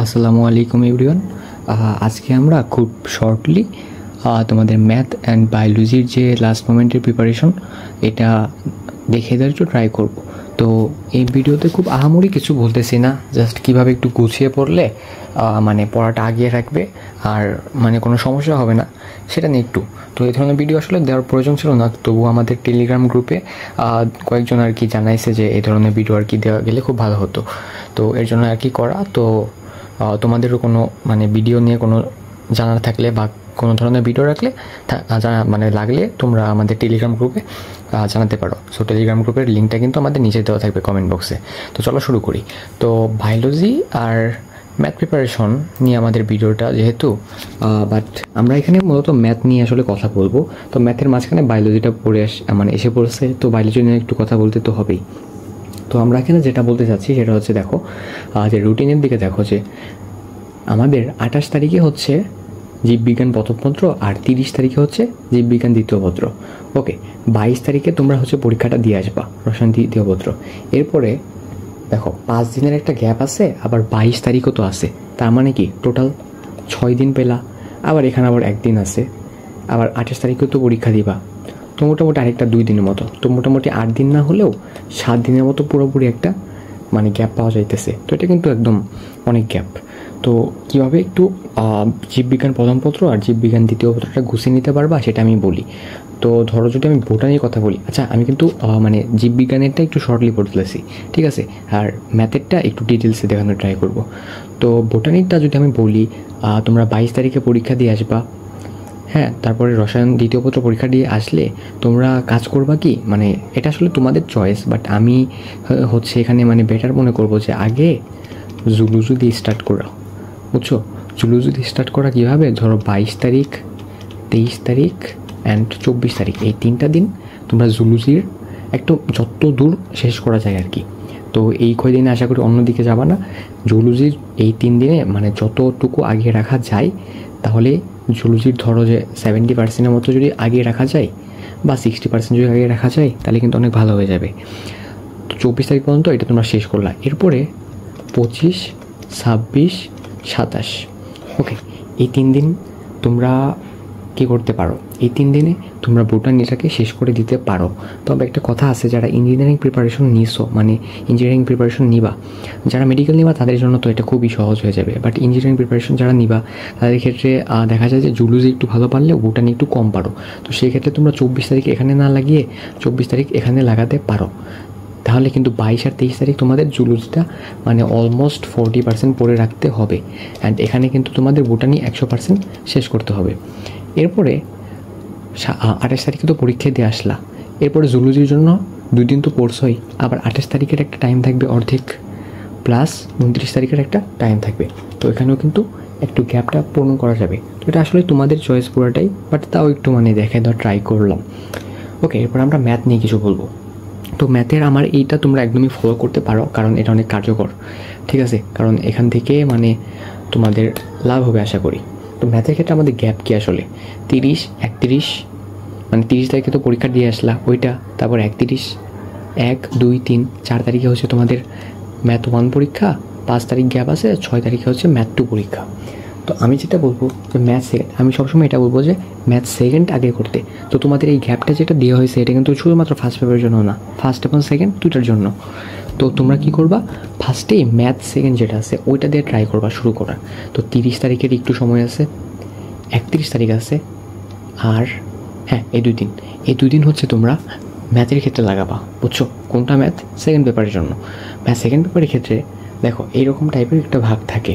আসসালামু আলাইকুম এভরিওয়ান। আজকে আমরা খুব শর্টলি তোমাদের ম্যাথ অ্যান্ড বায়োলজির যে লাস্ট মোমেন্টের প্রিপারেশন এটা দেখিয়ে দেওয়ার জন্য ট্রাই করব। তো এই ভিডিওতে খুব আহামরি কিছু বলতেছি না, জাস্ট কীভাবে একটু গুছিয়ে পড়লে মানে পড়াটা আগিয়ে রাখবে আর মানে কোনো সমস্যা হবে না সেটা নিয়ে একটু। তো এই ধরনের ভিডিও আসলে দেওয়ার প্রয়োজন ছিল না, তবু আমাদের টেলিগ্রাম গ্রুপে কয়েকজন আর কি জানাইছে যে এই ধরনের ভিডিও আর কি দেওয়া গেলে খুব ভালো হতো। তো এর জন্য আর কি করা। তো তোমাদেরও কোনো মানে ভিডিও নিয়ে কোনো জানার থাকলে বা কোনো ধরনের ভিডিও রাখলে মানে লাগলে তোমরা আমাদের টেলিগ্রাম গ্রুপে জানাতে পারো। সো টেলিগ্রাম গ্রুপের লিঙ্কটা কিন্তু আমাদের নিচে দেওয়া থাকবে কমেন্ট বক্সে। তো চলো শুরু করি। তো বায়োলজি আর ম্যাথ প্রিপারেশন নিয়ে আমাদের ভিডিওটা যেহেতু বাট আমরা এখানে মূলত ম্যাথ নিয়ে আসলে কথা বলবো। তো ম্যাথের মাঝখানে বায়োলজিটা মানে এসে পড়ছে, তো বায়োলজি নিয়ে একটু কথা বলতে তো হবেই। তো আমরা এখানে যেটা বলতে চাচ্ছি সেটা হচ্ছে দেখো যে রুটিনের দিকে দেখো যে আমাদের 28 তারিখে হচ্ছে জীববিজ্ঞান প্রথম পত্র আর 30 তারিখে হচ্ছে জীববিজ্ঞান দ্বিতীয় পত্র। ওকে, 22 তারিখে তোমরা হচ্ছে পরীক্ষাটা দিয়ে আসবা রসায়ন দ্বিতীয় পত্র। এরপরে দেখো 5 দিনের একটা গ্যাপ আছে, আবার 22 তারিখও তো আছে, তার মানে কি টোটাল 6 দিন পেলা। আবার এখানে আবার একদিন আছে, আবার 28 তারিখেও তো পরীক্ষা দিবা। তো মোটামুটি আরেকটা 2 দিনের মতো, তো মোটামুটি 8 দিন না হলেও 7 দিনের মতো পুরোপুরি একটা মানে গ্যাপ পাওয়া যাইতেছে। তো এটা কিন্তু একদম অনেক গ্যাপ। তো কীভাবে একটু জীববিজ্ঞান প্রথম পত্র আর জীববিজ্ঞান দ্বিতীয় পত্রটা গুছিয়ে নিতে পারবা সেটা আমি বলি। তো ধরো যদি আমি বোটানির কথা বলি, আচ্ছা আমি কিন্তু মানে জীববিজ্ঞানেরটা একটু শর্টলি পড়তেছি, ঠিক আছে, আর ম্যাথেরটা একটু ডিটেলসে দেখানোর ট্রাই করব। তো বোটানিরটা যদি আমি বলি, তোমরা 22 তারিখে পরীক্ষা দিয়ে আসবা। হ্যাঁ, তারপরে রসায়ন দ্বিতীয় পত্র পরীক্ষা দিয়ে আসলে তোমরা কাজ করবা কি, মানে এটা আসলে তোমাদের চয়েস, বাট আমি হচ্ছে এখানে মানে বেটার মনে করবো যে আগে জুলজি দিয়ে স্টার্ট করা, বুঝছো? জুলজি দিয়ে স্টার্ট করা কীভাবে, ধরো 22 তারিখ 23 তারিখ অ্যান্ড 24 তারিখ এই 3টা দিন তোমরা জুলজির একটু যত দূর শেষ করা যায় আর কি। তো এই কয়দিনে আশা করি অন্যদিকে যাবা না। জুলজির এই 3 দিনে মানে যতটুকু আগে রাখা যায়, তাহলে জুলজির ধরো যে 70% মতো যদি আগে রাখা যায় বা 60% যদি আগে রাখা যায় তাহলে কিন্তু অনেক ভালো হয়ে যাবে। তো 24 তারিখ পর্যন্ত এটা তোমরা শেষ করলা। এরপরে 25, 26, 27, ওকে, এই 3 দিন তোমরা কী করতে পারো, এই 3 দিনে তোমরা বোটানিটাকে শেষ করে দিতে পারো। তবে একটা কথা আছে, যারা ইঞ্জিনিয়ারিং প্রিপারেশন নিছো মানে ইঞ্জিনিয়ারিং প্রিপারেশন নিবা, যারা মেডিকেল নিবা তাদের জন্য তো এটা খুবই সহজ হয়ে যাবে। বাট ইঞ্জিনিয়ারিং প্রিপারেশন যারা নিবা তাদের ক্ষেত্রে দেখা যায় যে জুলজি একটু ভালো পারলেও বোটানি একটু কম পারো। তো সেই ক্ষেত্রে তোমরা 24 তারিখ এখানে না লাগিয়ে 24 তারিখ এখানে লাগাতে পারো। তাহলে কিন্তু 22 আর 23 তারিখ তোমাদের জুলজিটা মানে অলমোস্ট 40% পড়ে রাখতে হবে, অ্যান্ড এখানে কিন্তু তোমাদের বোটানি 100% শেষ করতে হবে। এরপরে 28 তারিখে তো পরীক্ষা দিয়ে আসলা, এরপরে জুলজির জন্য 2 দিন তো পড়ছই, আবার 28 তারিখের একটা টাইম থাকবে অর্ধেক, প্লাস 29 তারিখের একটা টাইম থাকবে। তো এখানেও কিন্তু একটু গ্যাপটা পূরণ করা যাবে। তো এটা আসলে তোমাদের চয়েস পুরোটাই, বাট তাও একটু মানে দেখে দেওয়া ট্রাই করলাম। ওকে, এরপর আমরা ম্যাথ নিয়ে কিছু বলবো। তো ম্যাথের আমার এইটা তোমরা একদমই ফলো করতে পারো, কারণ এটা অনেক কার্যকর, ঠিক আছে, কারণ এখান থেকে মানে তোমাদের লাভ হবে আশা করি। তো ম্যাথের ক্ষেত্রে আমাদের গ্যাপ কি আসলে 30, 31, মানে 30 তারিখে তো পরীক্ষা দিয়ে আসলা ওইটা, তারপর 31, 1, 2, 3, 4 তারিখে হচ্ছে তোমাদের ম্যাথ 1 পরীক্ষা, 5 তারিখ গ্যাপ আছে, 6 তারিখে হচ্ছে ম্যাথ 2 পরীক্ষা। তো আমি যেটা বলবো যে ম্যাথ সেকেন্ড, আমি সবসময় এটা বলবো যে ম্যাথ সেকেন্ড আগে করতে। তো তোমাদের এই গ্যাপটা যেটা দেওয়া হয়েছে এটা কিন্তু শুধুমাত্র ফার্স্ট পেপারের জন্য না, ফার্স্ট এবং সেকেন্ড দুইটার জন্য। তো তোমরা কি করবা, ফার্স্টেই ম্যাথ সেকেন্ড যেটা আছে ওইটা দিয়ে ট্রাই করবা শুরু করা। তো 30 তারিখের একটু সময় আছে, 31 তারিখ আছে, আর হ্যাঁ এই 2 দিন হচ্ছে তোমরা ম্যাথের ক্ষেত্রে লাগাবা, বুঝছো? কোনটা, ম্যাথ সেকেন্ড পেপারের জন্য। ম্যাথ সেকেন্ড পেপারের ক্ষেত্রে দেখো এইরকম টাইপের একটা ভাগ থাকে।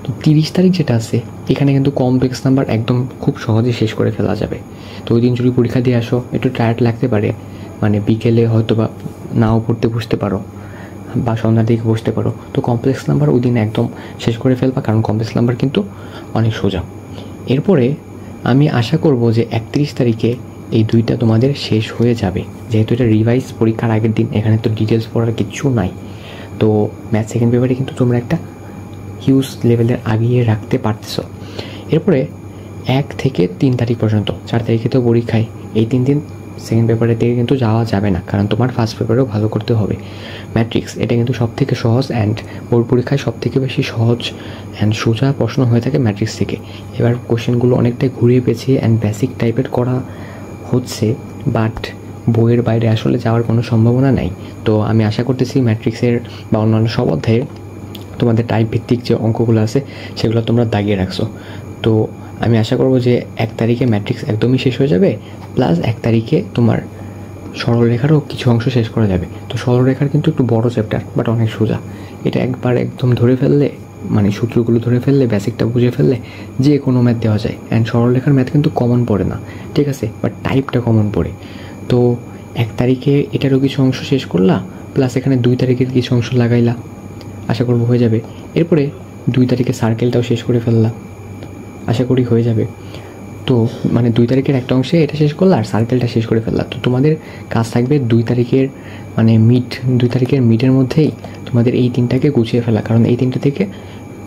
তো 30 তারিখ যেটা আছে এখানে কিন্তু কমপ্লেক্স নাম্বার একদম খুব সহজে শেষ করে ফেলা যাবে। তো ওই দিন যদি পরীক্ষা দিয়ে আসো একটু টায়ার্ড লাগতে পারে, মানে বিকেলে হয়তো বা নাও পড়তে বসতে পারো বা সন্ধ্যার দিকে বসতে পারো। তো কমপ্লেক্স নাম্বার ওই দিন একদম শেষ করে ফেলবা, কারণ কমপ্লেক্স নাম্বার কিন্তু অনেক সোজা। এরপরে আমি আশা করব যে 31 তারিখে এই 2টা তোমাদের শেষ হয়ে যাবে, যেহেতু এটা রিভাইজ পরীক্ষার আগের দিন, এখানে তো ডিটেলস পড়ার কিচ্ছু নাই। তো ম্যাথ সেকেন্ড পেপারে কিন্তু তোমরা একটা হিউজ লেভেলের আগিয়ে রাখতে পারতেছ। এরপরে 1 থেকে 3 তারিখ পর্যন্ত, 4 তারিখে তো পরীক্ষায়, এই 3 দিন সেকেন্ড পেপারের দিকে কিন্তু যাওয়া যাবে না, কারণ তোমার ফার্স্ট পেপারেও ভালো করতে হবে। ম্যাট্রিক্স এটা কিন্তু সবথেকে সহজ অ্যান্ড বোর্ড পরীক্ষায় সবথেকে বেশি সহজ অ্যান্ড সোজা প্রশ্ন হয়ে থাকে ম্যাট্রিক্স থেকে। এবার কোশ্চেনগুলো অনেকটাই ঘুরিয়ে পেঁচিয়ে অ্যান্ড বেসিক টাইপের করা হচ্ছে, বাট বইয়ের বাইরে আসলে যাওয়ার কোনো সম্ভাবনা নাই। তো আমি আশা করতেছি ম্যাট্রিক্সের বা অন্যান্য সব অধ্যায়ে তোমাদের টাইপ ভিত্তিক যে অঙ্কগুলো আছে সেগুলো তোমরা দাগিয়ে রাখছো। তো আমি আশা করব যে 1 তারিখে ম্যাট্রিক্স একদমই শেষ হয়ে যাবে, প্লাস 1 তারিখে তোমার সরলরেখারও কিছু অংশ শেষ করা যাবে। তো সরলরেখার কিন্তু একটু বড় চ্যাপ্টার, বাট অনেক সোজা। এটা একবার একদম ধরে ফেললে, মানে সূত্রগুলো ধরে ফেললে, বেসিকটা বুঝে ফেললে যে কোনো ম্যাথ দেওয়া যায়। অ্যান্ড সরলরেখার ম্যাথ কিন্তু কমন পড়ে না, ঠিক আছে, বাট টাইপটা কমন পড়ে। তো 1 তারিখে এটারও কিছু অংশ শেষ করলা, প্লাস এখানে 2 তারিখের কিছু অংশ লাগাইলা, আশা করব হয়ে যাবে। এরপরে 2 তারিখে সার্কেলটাও শেষ করে ফেললা, আশা করি হয়ে যাবে। তো মানে 2 তারিখের একটা অংশে এটা শেষ করলা আর সার্কেলটা শেষ করে ফেললা। তো তোমাদের কাজ থাকবে 2 তারিখের মানে 2 তারিখের মিডের মধ্যেই তোমাদের এই 3টাকে গুছিয়ে ফেলা, কারণ এই 3টা থেকে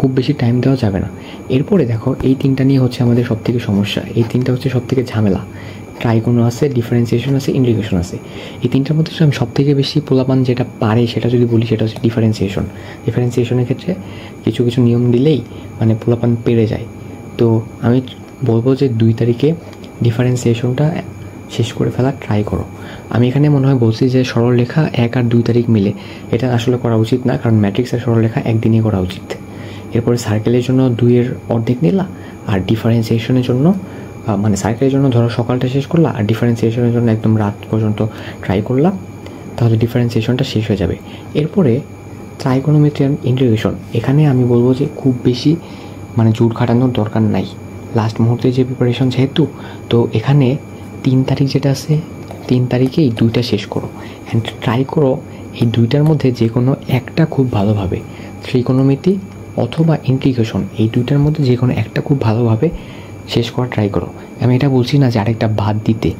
খুব বেশি টাইম দেওয়া যাবে না। এরপরে দেখো এই 3টা নিয়ে হচ্ছে আমাদের সবথেকে সমস্যা, এই 3টা হচ্ছে সবথেকে ঝামেলা। ট্রাইগোনো আছে, ডিফারেন্সিয়েশন আছে, ইন্টিগ্রেশন আছে। এই 3টার মধ্যে আমি সবথেকে বেশি পোলাপান যেটা পারে সেটা যদি বলি সেটা হচ্ছে ডিফারেন্সিয়েশন। ডিফারেন্সিয়েশনের ক্ষেত্রে কিছু কিছু নিয়ম দিলেই মানে পোলাপান পেরে যায়। তো আমি বলবো যে 2 তারিখে ডিফারেন্সিয়েশনটা শেষ করে ফেলা ট্রাই করো। আমি এখানে মনে হয় বলছি যে সরলরেখা 1 আর 2 তারিখ মিলে, এটা আসলে করা উচিত না, কারণ ম্যাট্রিক্সের সরলরেখা একদিনই করা উচিত। এরপরে সার্কেলের জন্য 2-এর অর্ধেক নিলা, আর ডিফারেন্সিয়েশনের জন্য মানে সার্কেলের জন্য ধরো সকালটা শেষ করলা, আর ডিফারেন্সিয়েশনের জন্য একদম রাত পর্যন্ত ট্রাই করলা, তাহলে ডিফারেন্সিয়েশনটা শেষ হয়ে যাবে। এরপরে ট্রাইগোনোমেট্রি অ্যান্ড ইন্টিগ্রেশন, এখানে আমি বলবো যে খুব বেশি মানে জোর খাটানোর দরকার নাই, লাস্ট মুহূর্তে যে প্রিপারেশন যেহেতু। তো এখানে 3 তারিখ যেটা আছে 3 তারিখেই 2টা শেষ করো, অ্যান্ড ট্রাই করো এই 2টার মধ্যে যে কোনো একটা খুব ভালোভাবে, ত্রিকোণমিতি অথবা ইন্টিগ্রেশন, এই 2টার মধ্যে যে কোনো একটা খুব ভালোভাবে শেষ করা ট্রাই করো। আমি এটা বলছি না যে আরেকটা বাদ দিতে,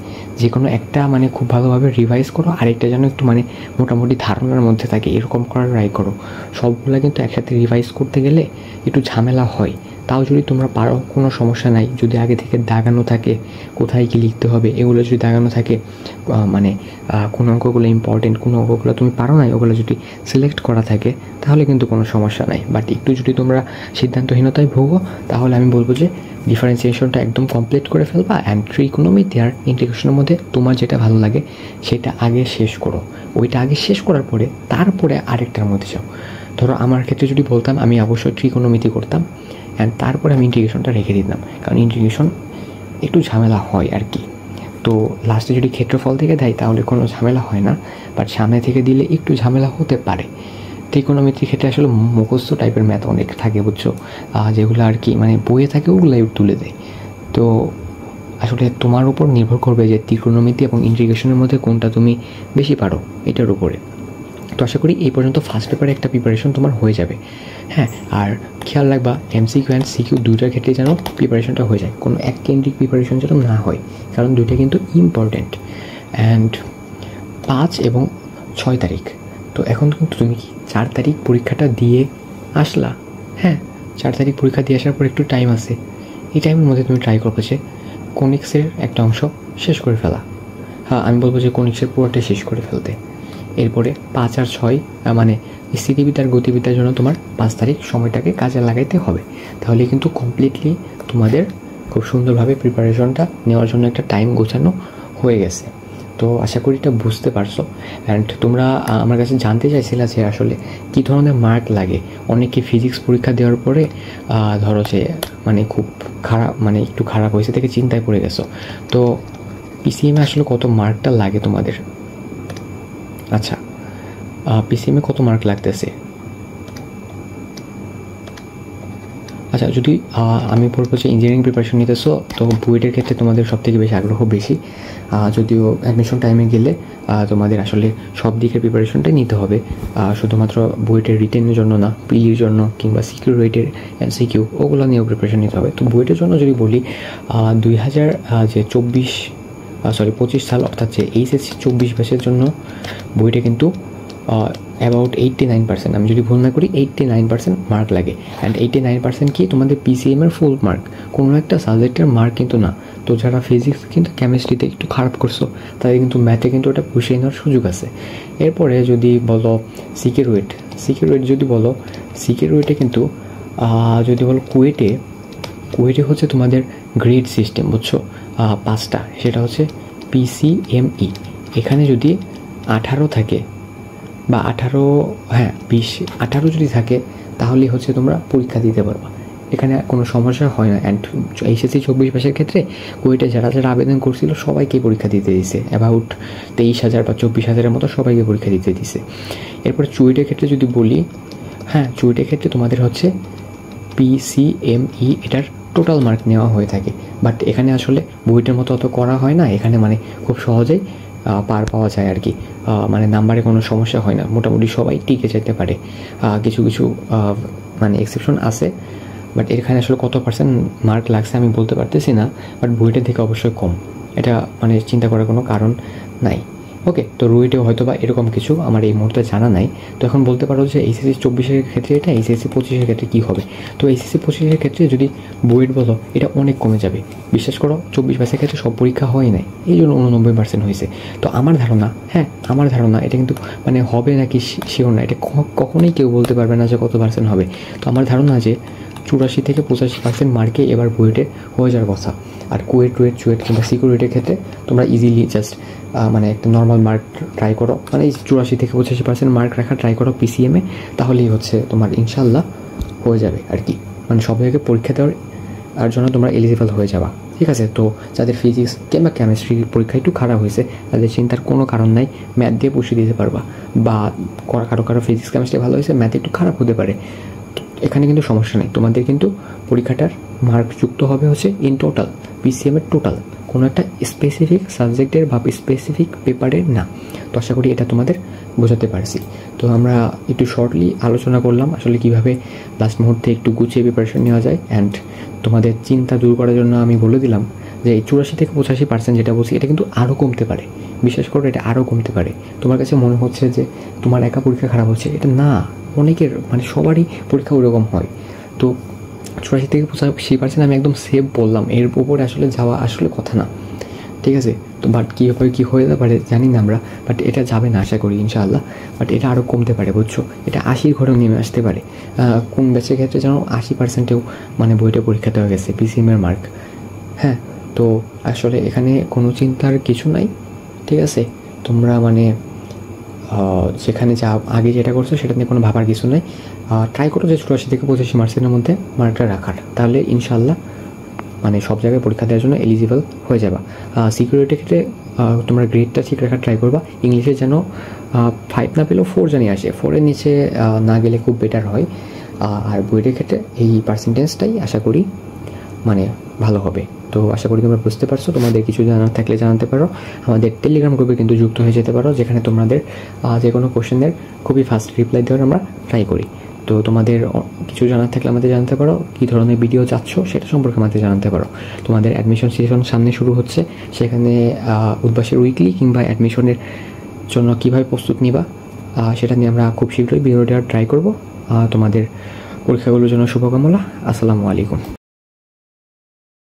যে কোনো একটা মানে খুব ভালোভাবে রিভাইজ করো, আরেকটা যেন একটু মানে মোটামুটি ধারণার মধ্যে থাকে এরকম করার ট্রাই করো। সবগুলো কিন্তু একসাথে রিভাইজ করতে গেলে একটু ঝামেলা হয়। তাও যদি তোমরা পারো কোনো সমস্যা নাই, যদি আগে থেকে দাগানো থাকে কোথায় কী লিখতে হবে এগুলো যদি দাগানো থাকে, মানে কোন অঙ্কগুলো ইম্পর্টেন্ট, কোন অঙ্কগুলো তুমি পারো না ওগুলো যদি সিলেক্ট করা থাকে তাহলে কিন্তু কোনো সমস্যা নাই। বাট একটু যদি তোমরা সিদ্ধান্তহীনতায় ভোগো তাহলে আমি বলবো যে ডিফারেন্সিয়েশনটা একদম কমপ্লিট করে ফেলবা, অ্যান্ড ট্রিকোণমিতি আর ইন্টিগ্রেশনের মধ্যে তোমার যেটা ভালো লাগে সেটা আগে শেষ করো। ওইটা আগে শেষ করার পরে তারপরে আরেকটার মধ্যে যাও। ধরো আমার ক্ষেত্রে যদি বলতাম আমি অবশ্যই ট্রিকোণমিতি করতাম, অ্যান্ড তারপরে আমি ইন্টিগ্রেশনটা রেখে দিতাম, কারণ ইন্টিগ্রেশন একটু ঝামেলা হয় আর কি। তো লাস্টে যদি ক্ষেত্রফল থেকে দেয় তাহলে কোনো ঝামেলা হয় না, বাট সামনে থেকে দিলে একটু ঝামেলা হতে পারে। ট্রিকোণমিতির ক্ষেত্রে আসলে মুখস্থ টাইপের ম্যাথ অনেক থাকে বুঝছো, যেগুলো আর কি মানে বইয়ে থাকে ওগুলাই তুলে দেয়। তো আসলে তোমার উপর নির্ভর করবে যে ত্রিকোণমিতি এবং ইন্টিগ্রেশনের মধ্যে কোনটা তুমি বেশি পারো এটার উপরে। তো আশা করি এই পর্যন্ত ফার্স্ট পেপারে একটা প্রিপারেশন তোমার হয়ে যাবে। হ্যাঁ, আর খেয়াল রাখবা MCQ অ্যান্ড CQ দুইটার ক্ষেত্রে যেন প্রিপারেশনটা হয়ে যায়, কোনো এক কেন্দ্রিক প্রিপারেশন যেন না হয়, কারণ দুইটা কিন্তু ইম্পর্ট্যান্ট। অ্যান্ড 5 এবং 6 তারিখ, তো এখন কিন্তু তুমি কি 4 তারিখ পরীক্ষাটা দিয়ে আসলা। হ্যাঁ, 4 তারিখ পরীক্ষা দিয়ে আসার পর একটু টাইম আছে, এই টাইমের মধ্যে তুমি ট্রাই করবে যে কোনিক্সের একটা অংশ শেষ করে ফেলা। হ্যাঁ, আমি বলবো যে কোনিক্সের পুরোটা শেষ করে ফেলতে। এরপরে 5 আর 6 মানে স্থিতিবিদ্যার গতিবিদ্যার জন্য তোমার 5 তারিখ সময়টাকে কাজে লাগাইতে হবে, তাহলে কিন্তু কমপ্লিটলি তোমাদের খুব সুন্দরভাবে প্রিপারেশনটা নেওয়ার জন্য একটা টাইম গোছানো হয়ে গেছে। তো আশা করি এটা বুঝতে পারছো। অ্যান্ড তোমরা আমার কাছে জানতে চাইছিলে যে আসলে কী ধরনের মার্ক লাগে। অনেকে ফিজিক্স পরীক্ষা দেওয়ার পরে ধরো যে মানে খুব খারাপ, মানে একটু খারাপ হয়েছে থেকে চিন্তায় পড়ে গেছো। তো PCM আসলে কত মার্কটা লাগে তোমাদের? আচ্ছা, PCM কত মার্ক লাগতেছে? আচ্ছা, যদি আমি বলবো যে ইঞ্জিনিয়ারিং প্রিপারেশন নিতেছো তো বুয়েটের ক্ষেত্রে তোমাদের সবথেকে বেশি আগ্রহ বেশি, যদিও অ্যাডমিশন টাইমে গেলে তোমাদের আসলে সব দিকের প্রিপারেশনটাই নিতে হবে, শুধুমাত্র বুয়েটের রিটেনের জন্য না, পিলির জন্য কিংবা সিকিউরিটির MCQ ওগুলো নিয়েও প্রিপারেশন নিতে হবে। তো বুয়েটের জন্য যদি বলি 2025 সাল অর্থাৎ যে HSC 24 ব্যাচের জন্য বুয়েটে কিন্তু অ্যাবাউট 89%, আমি যদি ভুল না করি 89% মার্ক লাগে। অ্যান্ড 89% কি তোমাদের PCM-এর ফুল মার্ক, কোনো একটা সাবজেক্টের মার্ক কিন্তু না, তো যারা ফিজিক্স কিন্তু কেমিস্ট্রিতে একটু খারাপ করছো তাদের কিন্তু ম্যাথে কিন্তু ওটা পুষিয়ে নেওয়ার সুযোগ আছে। এরপরে যদি বলো সিকিউরিট যদি বলো সিকিউরিটে কিন্তু যদি বলো কুয়েটে হচ্ছে তোমাদের গ্রেড সিস্টেম, বুঝছো, 5টা, সেটা হচ্ছে PCME। এখানে যদি 18 থাকে বা 18 যদি থাকে তাহলেই হচ্ছে তোমরা পরীক্ষা দিতে পারবা, এখানে কোনো সমস্যা হয় না। অ্যান্ড HSC 24 পাসের ক্ষেত্রে কুয়েটে যারা আবেদন করছিল সবাইকে পরীক্ষা দিতে দিছে, অ্যাবাউট 23,000 বা 24,000-এর মতো সবাইকে পরীক্ষা দিতে দিছে। এরপর চুয়েটের ক্ষেত্রে যদি বলি, চুয়েটের ক্ষেত্রে তোমাদের হচ্ছে PCME, এটার টোটাল মার্ক নেওয়া হয়ে থাকে, বাট এখানে আসলে বুয়েটের মতো অত করা হয় না, এখানে মানে খুব সহজেই পার পাওয়া যায় আর কি, মানে নাম্বারে কোনো সমস্যা হয় না, মোটামুটি সবাই টিকে যেতে পারে। কিছু মানে এক্সেপশন আছে, বাট এখানে আসলে কত পার্সেন্ট মার্ক লাগছে আমি বলতে পারতেছি না, বাট বুয়েটের থেকে অবশ্যই কম, এটা মানে চিন্তা করার কোনো কারণ নাই। ওকে, তো রুয়েটেও হয়তো বা এরকম কিছু আমার এই মুহূর্তে জানা নাই। তো এখন বলতে পারো যে HSC 24-এর ক্ষেত্রে এটা, HSC 25-এর ক্ষেত্রে কী হবে। তো HSC 25-এর ক্ষেত্রে যদি বুয়েট বলো এটা অনেক কমে যাবে, বিশ্বাস করো 24 পাসের ক্ষেত্রে সব পরীক্ষা হয় নাই, এই জন্য 89% হয়েছে। তো আমার ধারণা এটা কিন্তু মানে হবে নাকি শিওর না, এটা কখনোই কেউ বলতে পারবে না যে কত পার্সেন্ট হবে। তো আমার ধারণা যে 84 থেকে 85% মার্কে এবার বুয়েটে হয়ে যাওয়ার কথা। আর চুয়েট কিংবা সিকিউরিটির ক্ষেত্রে তোমরা ইজিলি জাস্ট মানে একটা নর্মাল মার্ক ট্রাই করো, মানে 84 থেকে 85% মার্ক রাখা ট্রাই করো PCM-এ, তাহলেই হচ্ছে তোমার ইনশাল্লাহ হয়ে যাবে আর কি, মানে সব জায়গায় পরীক্ষা দেওয়ার জন্য তোমরা এলিজিবল হয়ে যাবা, ঠিক আছে। তো যাদের ফিজিক্স কিংবা কেমিস্ট্রি পরীক্ষা একটু খারাপ হয়েছে তাদের চিন্তার কোনো কারণ নাই, ম্যাথ দিয়ে পুষিয়ে দিতে পারবা। বা কারো ফিজিক্স কেমিস্ট্রি ভালো হয়েছে, ম্যাথ একটু খারাপ হতে পারে, এখানে কিন্তু সমস্যা নেই। তোমাদের কিন্তু পরীক্ষাটার মার্ক যুক্ত হবে হচ্ছে ইন টোটাল, PCM-এর টোটাল, কোনো একটা স্পেসিফিক সাবজেক্টের বা স্পেসিফিক পেপারের না। তো আশা করি এটা তোমাদের বোঝাতে পারছি। তো আমরা একটু শর্টলি আলোচনা করলাম আসলে কীভাবে লাস্ট মুহূর্তে একটু গুছিয়ে প্রিপারেশন নেওয়া যায়। অ্যান্ড তোমাদের চিন্তা দূর করার জন্য আমি বলে দিলাম যে এই 84 থেকে 85% যেটা বলছি এটা কিন্তু আরও কমতে পারে, বিশ্বাস করো এটা আরও কমতে পারে। তোমার কাছে মনে হচ্ছে যে তোমার একা পরীক্ষা খারাপ হচ্ছে, এটা না, অনেকের মানে সবারই পরীক্ষা ওরকম হয়। তো 84 থেকে 85% আমি একদম সেভ বললাম, এর উপরে আসলে যাওয়া আসলে কথা না, ঠিক আছে। তো বাট কী হয়ে যেতে পারে জানি না আমরা, বাট এটা যাবে না আশা করি ইনশাআল্লাহ, বাট এটা আরও কমতে পারে, বুঝছো, এটা 80 ঘরেও নেমে আসতে পারে। কোন ব্যাচের ক্ষেত্রে যেন 80%-এও মানে বইটা পরীক্ষা দেওয়া গেছে PCM-এর মার্ক। তো আসলে এখানে কোনো চিন্তার কিছু নাই, ঠিক আছে। তোমরা মানে যেখানে যা আগে যেটা করছো সেটা নিয়ে কোনো ভাবার কিছু নেই, ট্রাই করো যে 84 থেকে 85 মার্কসের মধ্যে মার্কটা রাখার, তাহলে ইনশাআল্লাহ মানে সব জায়গায় পরীক্ষা দেওয়ার জন্য এলিজিবল হয়ে যাবা। সিকিউরিটির ক্ষেত্রে তোমরা গ্রেডটা ঠিক রাখার ট্রাই করবা, ইংলিশে যেন 5 না পেলেও 4 জানিয়ে আসে, 4-এর নিচে না গেলে খুব বেটার হয়। আর বুয়েটের ক্ষেত্রে এই পার্সেন্টেজটাই আশা করি মানে ভালো হবে। তো আশা করি তোমরা বুঝতে পারছো, তোমাদের কিছু জানার থাকলে জানাতে পারো, আমাদের টেলিগ্রাম গ্রুপে কিন্তু যুক্ত হয়ে যেতে পারো, যেখানে তোমাদের যে কোনো কোশ্চেনের খুবই ফাস্ট রিপ্লাই দেওয়ার আমরা ট্রাই করি। তো তোমাদের কিছু জানার থাকলে আমাদের জানাতে পারো, কী ধরনের ভিডিও চাচ্ছ সেটা সম্পর্কে আমাদের জানাতে পারো। তোমাদের অ্যাডমিশন সিজন সামনে শুরু হচ্ছে, সেখানে উদ্ভাসের উইকলি কিংবা অ্যাডমিশনের জন্য কীভাবে প্রস্তুত নিবা সেটা নিয়ে আমরা খুব শীঘ্রই ভিডিও দেওয়ার ট্রাই করব। তোমাদের পরীক্ষাগুলোর জন্য শুভকামনা। আসসালামু আলাইকুম।